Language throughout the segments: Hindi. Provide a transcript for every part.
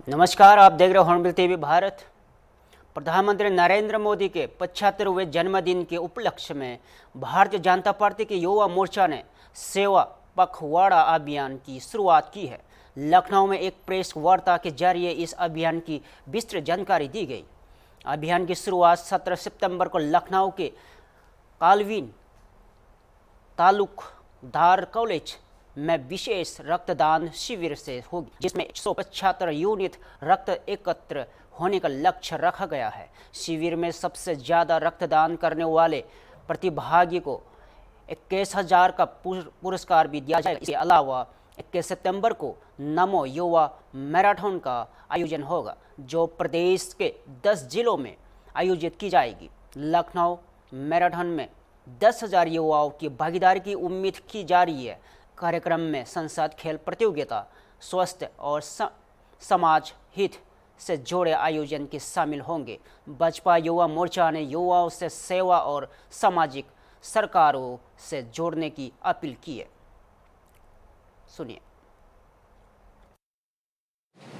नमस्कार, आप देख रहे हो हॉर्नबिल टीवी भारत। प्रधानमंत्री नरेंद्र मोदी के 75वें जन्मदिन के उपलक्ष्य में भारतीय जनता पार्टी के युवा मोर्चा ने सेवा पखवाड़ा अभियान की शुरुआत की है। लखनऊ में एक प्रेस वार्ता के जरिए इस अभियान की विस्तृत जानकारी दी गई। अभियान की शुरुआत 17 सितंबर को लखनऊ के कालवीन तालुकदार कॉलेज में विशेष रक्तदान शिविर से होगी, जिसमें 175 यूनिट रक्त एकत्र होने का लक्ष्य रखा गया है। शिविर में सबसे ज़्यादा रक्तदान करने वाले प्रतिभागी को 21,000 का पुरस्कार भी दिया जाएगा। इसके अलावा 21 सितंबर को नमो युवा मैराथन का आयोजन होगा, जो प्रदेश के 10 जिलों में आयोजित की जाएगी। लखनऊ मैराथन में 10,000 युवाओं की भागीदारी की उम्मीद की जा रही है। कार्यक्रम में संसद, खेल प्रतियोगिता, स्वास्थ्य और समाज हित से जुड़े आयोजन के शामिल होंगे। बसपा युवा मोर्चा ने युवाओं से सेवा और सामाजिक सरकारों से जोड़ने की अपील की है। सुनिए।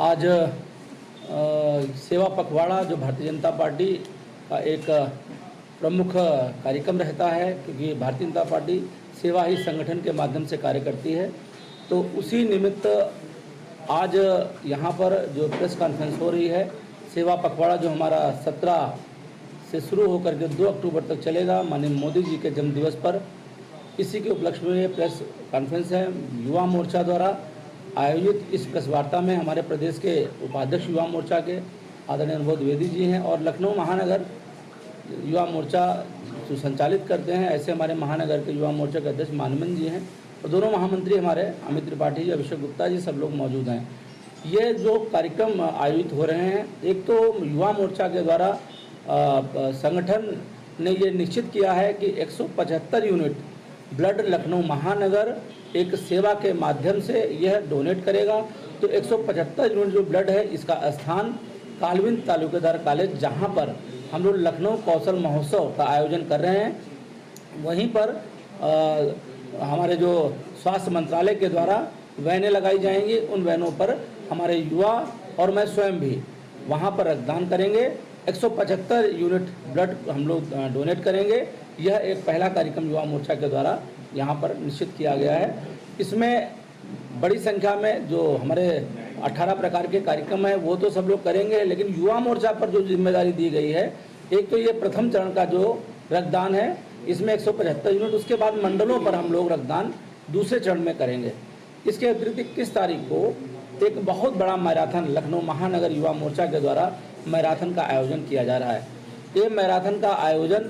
आज सेवा पखवाड़ा जो भारतीय जनता पार्टी का एक प्रमुख कार्यक्रम रहता है, क्योंकि भारतीय जनता पार्टी सेवा ही संगठन के माध्यम से कार्य करती है, तो उसी निमित्त आज यहाँ पर जो प्रेस कॉन्फ्रेंस हो रही है, सेवा पखवाड़ा जो हमारा 17 से शुरू होकर के 2 अक्टूबर तक चलेगा, माननीय मोदी जी के जन्मदिवस पर, इसी के उपलक्ष्य में ये प्रेस कॉन्फ्रेंस है। युवा मोर्चा द्वारा आयोजित इस प्रेस वार्ता में हमारे प्रदेश के उपाध्यक्ष युवा मोर्चा के आदरणीय अनुभव द्विवेदी जी हैं, और लखनऊ महानगर युवा मोर्चा जो संचालित करते हैं, ऐसे हमारे महानगर के युवा मोर्चा के अध्यक्ष मानमन जी हैं, और दोनों महामंत्री हमारे अमित त्रिपाठी जी, अभिषेक गुप्ता जी, सब लोग मौजूद हैं। ये जो कार्यक्रम आयोजित हो रहे हैं, एक तो युवा मोर्चा के द्वारा संगठन ने ये निश्चित किया है कि 175 यूनिट ब्लड लखनऊ महानगर एक सेवा के माध्यम से यह डोनेट करेगा। तो 175 यूनिट जो ब्लड है, इसका स्थान कालवीन तालुकेदार कॉलेज, जहाँ पर हम लोग लखनऊ कौशल महोत्सव का आयोजन कर रहे हैं, वहीं पर हमारे जो स्वास्थ्य मंत्रालय के द्वारा वैनें लगाई जाएंगी। उन वैनों पर हमारे युवा और मैं स्वयं भी वहां पर रक्तदान करेंगे। 175 यूनिट ब्लड हम लोग डोनेट करेंगे। यह एक पहला कार्यक्रम युवा मोर्चा के द्वारा यहाँ पर निश्चित किया गया है। इसमें बड़ी संख्या में जो हमारे 18 प्रकार के कार्यक्रम हैं, वो तो सब लोग करेंगे, लेकिन युवा मोर्चा पर जो जिम्मेदारी दी गई है, एक तो ये प्रथम चरण का जो रक्तदान है, इसमें 175 यूनिट, उसके बाद मंडलों पर हम लोग रक्तदान दूसरे चरण में करेंगे। इसके अतिरिक्त 21 तारीख को एक बहुत बड़ा मैराथन लखनऊ महानगर युवा मोर्चा के द्वारा मैराथन का आयोजन किया जा रहा है। ये मैराथन का आयोजन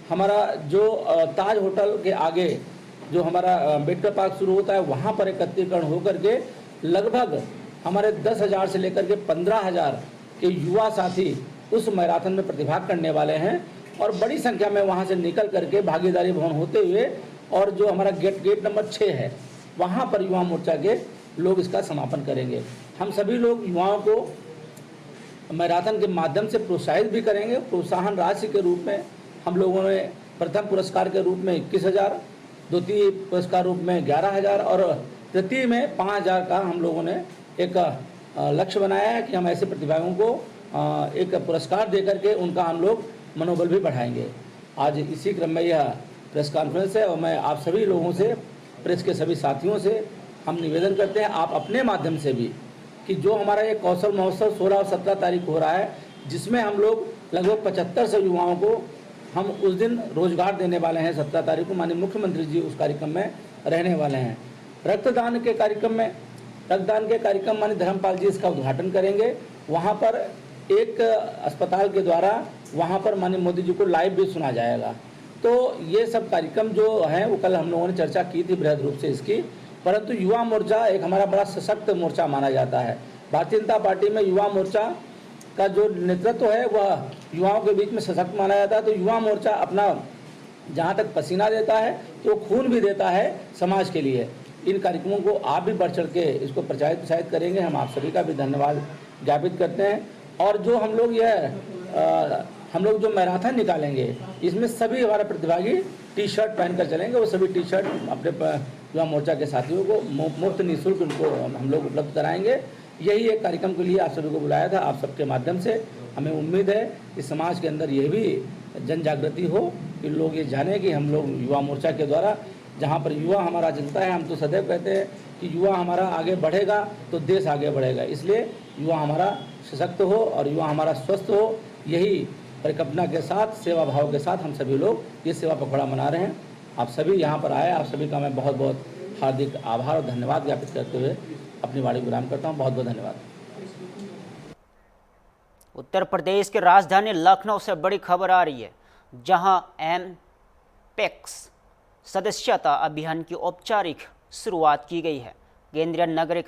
हमारा जो ताज होटल के आगे जो हमारा अम्बेडकर पार्क शुरू होता है, वहाँ पर एकत्रीकरण होकर के लगभग हमारे 10,000 से लेकर के 15,000 के युवा साथी उस मैराथन में प्रतिभाग करने वाले हैं, और बड़ी संख्या में वहाँ से निकल करके भागीदारी भवन होते हुए, और जो हमारा गेट नंबर 6 है, वहाँ पर युवा मोर्चा के लोग इसका समापन करेंगे। हम सभी लोग युवाओं को मैराथन के माध्यम से प्रोत्साहित भी करेंगे। प्रोत्साहन राशि के रूप में हम लोगों ने प्रथम पुरस्कार के रूप में 21,000, द्वितीय पुरस्कार रूप में 11,000 और तृतीय में 5,000 का हम लोगों ने एक लक्ष्य बनाया है कि हम ऐसे प्रतिभागियों को एक पुरस्कार देकर के उनका हम लोग मनोबल भी बढ़ाएंगे। आज इसी क्रम में यह प्रेस कॉन्फ्रेंस है, और मैं आप सभी लोगों से, प्रेस के सभी साथियों से हम निवेदन करते हैं, आप अपने माध्यम से भी, कि जो हमारा ये कौशल महोत्सव 16 और 17 तारीख हो रहा है, जिसमें हम लोग लगभग 75 युवाओं को हम उस दिन रोजगार देने वाले हैं। 17 तारीख को माननीय मुख्यमंत्री जी उस कार्यक्रम में रहने वाले हैं। रक्तदान के कार्यक्रम माननीय धर्मपाल जी इसका उद्घाटन करेंगे। वहाँ पर एक अस्पताल के द्वारा वहाँ पर माननीय मोदी जी को लाइव भी सुना जाएगा। तो ये सब कार्यक्रम जो हैं, वो कल हम लोगों ने चर्चा की थी बृहद रूप से इसकी, परंतु युवा मोर्चा एक हमारा बड़ा सशक्त मोर्चा माना जाता है। भारतीय जनता पार्टी में युवा मोर्चा का जो नेतृत्व है, वह युवाओं के बीच में सशक्त माना जाता है। तो युवा मोर्चा अपना जहाँ तक पसीना देता है, तो खून भी देता है समाज के लिए। इन कार्यक्रमों को आप भी बढ़ चढ़ के इसको प्रचारित करेंगे, हम आप सभी का भी धन्यवाद ज्ञापित करते हैं। और जो हम लोग जो मैराथन निकालेंगे, इसमें सभी हमारे प्रतिभागी टी शर्ट पहनकर चलेंगे। वो सभी टी शर्ट अपने युवा मोर्चा के साथियों को मुफ्त निःशुल्क उनको हम लोग उपलब्ध कराएंगे। यही एक कार्यक्रम के लिए आप सभी को बुलाया था। आप सबके माध्यम से हमें उम्मीद है कि समाज के अंदर यह भी जन जागृति हो कि लोग ये जाने कि हम लोग युवा मोर्चा के द्वारा, जहाँ पर युवा हमारा जनता है, हम तो सदैव कहते हैं कि युवा हमारा आगे बढ़ेगा तो देश आगे बढ़ेगा। इसलिए युवा हमारा सशक्त हो और युवा हमारा स्वस्थ हो, यही परिकल्पना के साथ, सेवा भाव के साथ हम सभी लोग ये सेवा पखवाड़ा मना रहे हैं। आप सभी यहाँ पर आए, आप सभी का मैं बहुत बहुत हार्दिक आभार और धन्यवाद ज्ञापित करते हुए अपनी वाणी विराम करता हूँ। बहुत बहुत धन्यवाद। उत्तर प्रदेश की राजधानी लखनऊ से बड़ी खबर आ रही है, जहां एमपेक्स सदस्यता अभियान की औपचारिक शुरुआत की गई है। केंद्रीय नागरिक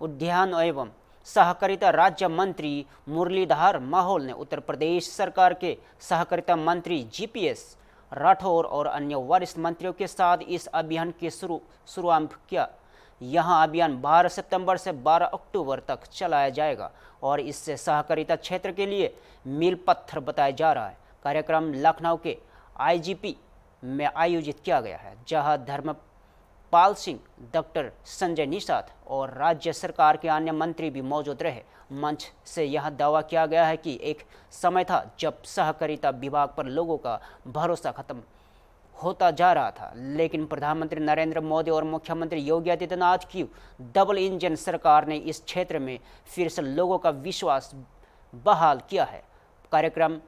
उद्यान एवं सहकारिता राज्य मंत्री मुरलीधर मोहोल ने उत्तर प्रदेश सरकार के सहकारिता मंत्री जीपीएस राठौर और अन्य वरिष्ठ मंत्रियों के साथ इस अभियान की शुरुआत किया। यहां अभियान 12 सितंबर से 12 अक्टूबर तक चलाया जाएगा और इससे सहकारिता क्षेत्र के लिए मील पत्थर बताया जा रहा है। कार्यक्रम लखनऊ के आईजीपी में आयोजित किया गया है, जहां धर्मपाल सिंह, डॉक्टर संजय निषाद और राज्य सरकार के अन्य मंत्री भी मौजूद रहे। मंच से यह दावा किया गया है कि एक समय था जब सहकारिता विभाग पर लोगों का भरोसा खत्म होता जा रहा था, लेकिन प्रधानमंत्री नरेंद्र मोदी और मुख्यमंत्री योगी आदित्यनाथ की डबल इंजन सरकार ने इस क्षेत्र में फिर से लोगों का विश्वास बहाल किया है। कार्यक्रम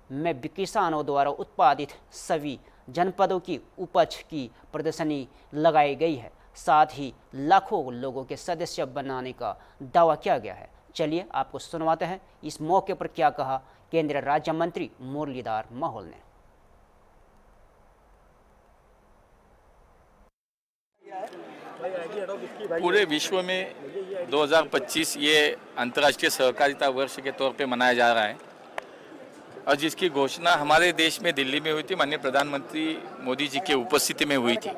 में किसानों द्वारा उत्पादित सभी जनपदों की उपज की प्रदर्शनी लगाई गई है। साथ ही लाखों लोगों के सदस्य बनाने का दावा किया गया है। चलिए आपको सुनवाते हैं इस मौके पर क्या कहा केंद्रीय राज्य मंत्री मुरलीधर मोहोल ने। पूरे विश्व में 2025 ये अंतर्राष्ट्रीय सहकारिता वर्ष के तौर पे मनाया जा रहा है और जिसकी घोषणा हमारे देश में दिल्ली में हुई थी, माननीय प्रधानमंत्री मोदी जी के उपस्थिति में हुई थी।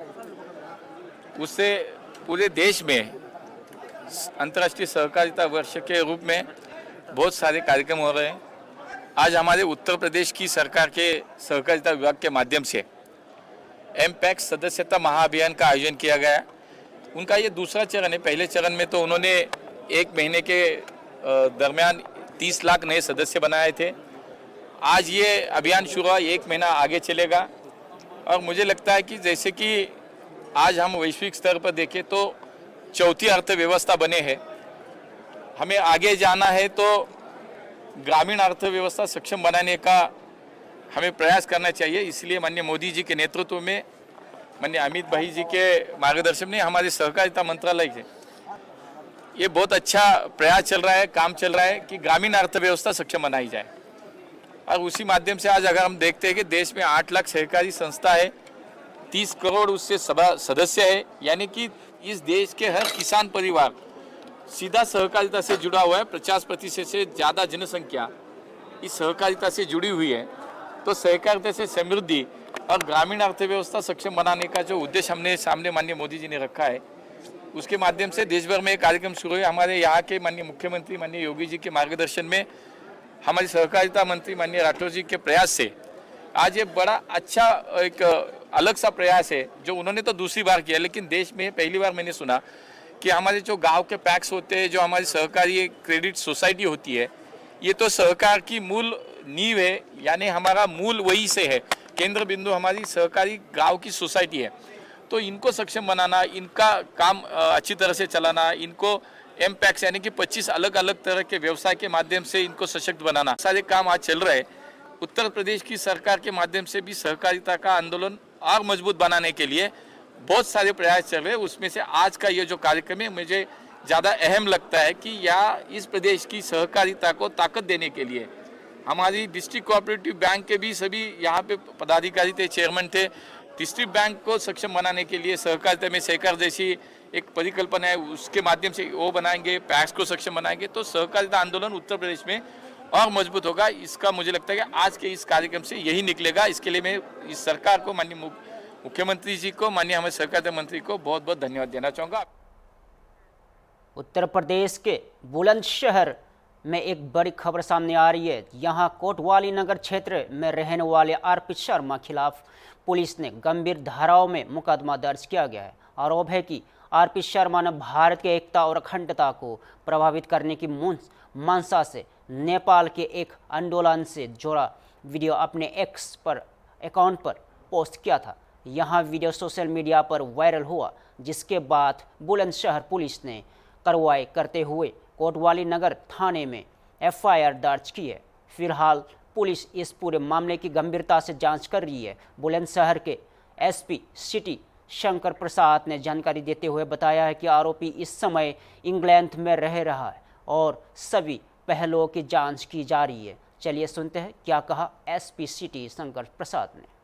उससे पूरे देश में अंतर्राष्ट्रीय सहकारिता वर्ष के रूप में बहुत सारे कार्यक्रम हो रहे हैं। आज हमारे उत्तर प्रदेश की सरकार के सहकारिता विभाग के माध्यम से एमपैक्स सदस्यता महाअभियान का आयोजन किया गया। उनका ये दूसरा चरण है। पहले चरण में तो उन्होंने 1 महीने के दरमियान 30 लाख नए सदस्य बनाए थे। आज ये अभियान शुरू हुआ, 1 महीना आगे चलेगा और मुझे लगता है कि जैसे कि आज हम वैश्विक स्तर पर देखें तो चौथी अर्थव्यवस्था बने हैं। हमें आगे जाना है तो ग्रामीण अर्थव्यवस्था सक्षम बनाने का हमें प्रयास करना चाहिए। इसलिए माननीय मोदी जी के नेतृत्व में, माननीय अमित भाई जी के मार्गदर्शन में हमारे सहकारिता मंत्रालय से ये बहुत अच्छा प्रयास चल रहा है, काम चल रहा है कि ग्रामीण अर्थव्यवस्था सक्षम बनाई जाए। और उसी माध्यम से आज अगर हम देखते हैं कि देश में 8 लाख सहकारी संस्था है, 30 करोड़ उससे सदस्य है, यानी कि इस देश के हर किसान परिवार सीधा सहकारिता से जुड़ा हुआ है। 50% से ज़्यादा जनसंख्या इस सहकारिता से जुड़ी हुई है। तो सहकारिता से समृद्धि और ग्रामीण अर्थव्यवस्था सक्षम बनाने का जो उद्देश्य हमने सामने माननीय मोदी जी ने रखा है, उसके माध्यम से देश भर में एक कार्यक्रम शुरू है। हमारे यहाँ के माननीय मुख्यमंत्री माननीय योगी जी के मार्गदर्शन में हमारी सहकारिता मंत्री माननीय राठौर जी के प्रयास से आज ये बड़ा अच्छा एक अलग सा प्रयास है जो उन्होंने तो दूसरी बार किया, लेकिन देश में पहली बार मैंने सुना कि हमारे जो गांव के पैक्स होते हैं, जो हमारी सहकारी क्रेडिट सोसाइटी होती है, ये तो सहकार की मूल नींव है, यानी हमारा मूल वही से है। केंद्र बिंदु हमारी सहकारी गांव की सोसाइटी है। तो इनको सक्षम बनाना, इनका काम अच्छी तरह से चलाना, इनको एमपैक्स यानी कि 25 अलग अलग तरह के व्यवसाय के माध्यम से इनको सशक्त बनाना, सारे काम आज चल रहे हैं। उत्तर प्रदेश की सरकार के माध्यम से भी सहकारिता का आंदोलन और मजबूत बनाने के लिए बहुत सारे प्रयास चल रहे हैं। उसमें से आज का ये जो कार्यक्रम है मुझे ज़्यादा अहम लगता है कि यहाँ इस प्रदेश की सहकारिता को ताकत देने के लिए हमारी डिस्ट्रिक्ट कोऑपरेटिव बैंक के भी सभी यहाँ पे पदाधिकारी थे, चेयरमैन थे। डिस्ट्रिक्ट बैंक को सक्षम बनाने के लिए सहकारिता में सहकार जैसी एक परिकल्पना है, उसके माध्यम से वो बनाएंगे, पैक्स को सक्षम बनाएंगे, तो सहकारिता आंदोलन उत्तर प्रदेश में और मजबूत होगा। इसका मुझे लगता है कि आज के इस कार्यक्रम से यही निकलेगा। इसके लिए मैं इस सरकार को, माननीय मुख्यमंत्री जी को, माननीय हमारे सहकारिता मंत्री को बहुत बहुत धन्यवाद देना चाहूँगा। उत्तर प्रदेश के बुलंदशहर में एक बड़ी खबर सामने आ रही है। यहाँ कोतवाली नगर क्षेत्र में रहने वाले अर्पित शर्मा खिलाफ पुलिस ने गंभीर धाराओं में मुकदमा दर्ज किया गया है। आरोप है कि आरपी शर्मा ने भारत की एकता और अखंडता को प्रभावित करने की मंशा से नेपाल के एक आंदोलन से जुड़ा वीडियो अपने एक्स पर अकाउंट पर पोस्ट किया था। यहां वीडियो सोशल मीडिया पर वायरल हुआ, जिसके बाद बुलंदशहर पुलिस ने कार्रवाई करते हुए कोतवाली नगर थाने में एफआईआर दर्ज की है। फिलहाल पुलिस इस पूरे मामले की गंभीरता से जांच कर रही है। बुलंदशहर के एसपी सिटी शंकर प्रसाद ने जानकारी देते हुए बताया है कि आरोपी इस समय इंग्लैंड में रह रहा है और सभी पहलुओं की जांच की जा रही है। चलिए सुनते हैं क्या कहा एसपी सिटी शंकर प्रसाद ने।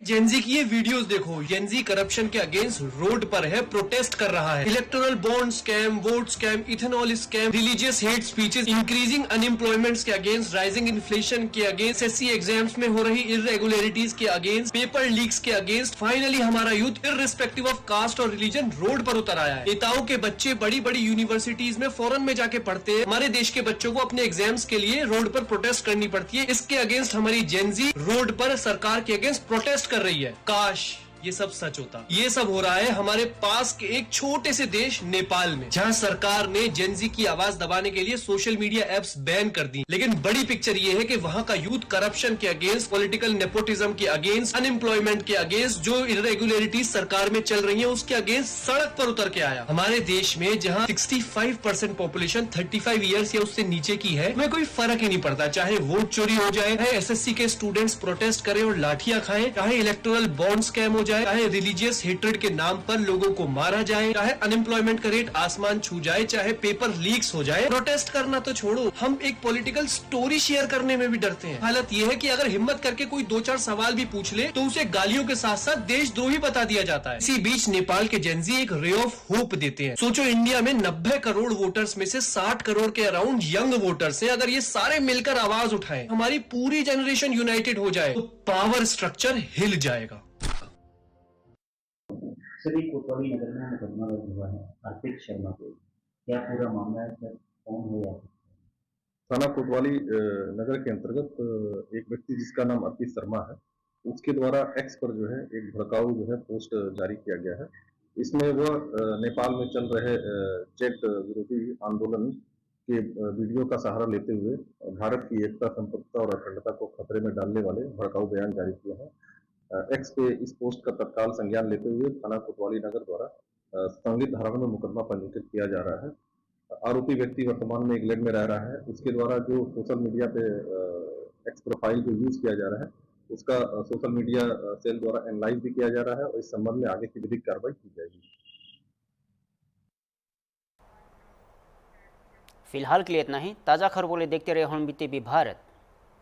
जेनजी की ये वीडियोस देखो। जेनजी करप्शन के अगेंस्ट रोड पर है, प्रोटेस्ट कर रहा है। Electoral bond scam, vote scam, ethanol scam, religious hate speeches, increasing unemployment के अगेंस्ट, राइजिंग इन्फ्लेशन के अगेंस्ट, एसएससी एग्जाम्स में हो रही इरेगुलरिटीज के अगेंस्ट, पेपर लीक्स के अगेंस्ट। फाइनली हमारा यूथ इररिस्पेक्टिव ऑफ कास्ट और रिलीजन रोड पर उतर आया है। नेताओं के बच्चे बड़ी बड़ी यूनिवर्सिटीज में फॉरेन में जाके पढ़ते हैं। हमारे देश के बच्चों को अपने एग्जाम्स के लिए रोड पर प्रोटेस्ट करनी पड़ती है। इसके अगेंस्ट हमारी जेनजी रोड पर सरकार के अगेंस्ट प्रोटेस्ट कर रही है। काश ये सब सच होता। ये सब हो रहा है हमारे पास के एक छोटे से देश नेपाल में, जहां सरकार ने जेनजी की आवाज दबाने के लिए सोशल मीडिया एप्स बैन कर दी। लेकिन बड़ी पिक्चर ये है कि वहां का यूथ करप्शन के अगेंस्ट, पॉलिटिकल नेपोटिज्म के अगेंस्ट, अनएम्प्लॉयमेंट के अगेंस्ट, जो इरेगुलरिटीज सरकार में चल रही है उसके अगेंस्ट सड़क पर उतर के आया। हमारे देश में जहां 65% पॉपुलेशन 35 ईयर्स या उससे नीचे की है, में कोई फर्क ही नहीं पड़ता। चाहे वोट चोरी हो जाए, चाहे एसएससी के स्टूडेंट्स प्रोटेस्ट करें और लाठियां खाएं, चाहे इलेक्टोरल बॉन्ड स्कैम हो जाए, चाहे रिलीजियस हेट्रेड के नाम पर लोगों को मारा जाए, चाहे अनएम्प्लॉयमेंट का रेट आसमान छू जाए, चाहे पेपर लीक्स हो जाए, प्रोटेस्ट करना तो छोड़ो, हम एक पॉलिटिकल स्टोरी शेयर करने में भी डरते हैं। हालत यह है कि अगर हिम्मत करके कोई 2-4 सवाल भी पूछ ले तो उसे गालियों के साथ साथ देशद्रोही बता दिया जाता है। इसी बीच नेपाल के जेनजी एक रे ऑफ होप देते हैं। सोचो, इंडिया में 90 करोड़ वोटर्स में से 60 करोड़ के अराउंड यंग वोटर्स हैं। अगर ये सारे मिलकर आवाज उठाएं, हमारी पूरी जनरेशन यूनाइटेड हो जाए, तो पावर स्ट्रक्चर हिल जाएगा। सभी कोतवाली नगर में मुकदमा दर्ज हुआ है अर्पित शर्मा पे। क्या पूरा मामला है, सर? कौन है या थाना कोतवाली नगर के अंतर्गत एक व्यक्ति जिसका नाम अर्पित शर्मा है, उसके द्वारा एक्स पर जो है एक भड़काऊ जो है पोस्ट जारी किया गया है। इसमें वह नेपाल में चल रहे जेट विरोधी आंदोलन के वीडियो का सहारा लेते हुए भारत की एकता, संप्रभुता और अखंडता को खतरे में डालने वाले भड़काऊ बयान जारी किए हैं। एक्स पे इस पोस्ट का तत्काल संज्ञान लेते हुए थाना कोतवाली नगर द्वारा संबंधित धाराओं में मुकदमा पंजीकृत किया जा रहा है। आरोपी व्यक्ति वर्तमान में इंग्लैंड में रह रहा है। उसके द्वारा जो सोशल मीडिया पे एक्स प्रोफाइल को यूज किया जा रहा है, उसका सोशल मीडिया सेल द्वारा एनालाइज भी किया जा रहा है और इस संबंध में आगे की विधिक कार्रवाई की जाएगी। फिलहाल के लिए इतना ही। ताज़ा खबरों के लिए देखते रहे हॉर्नबीट टीवी भारत।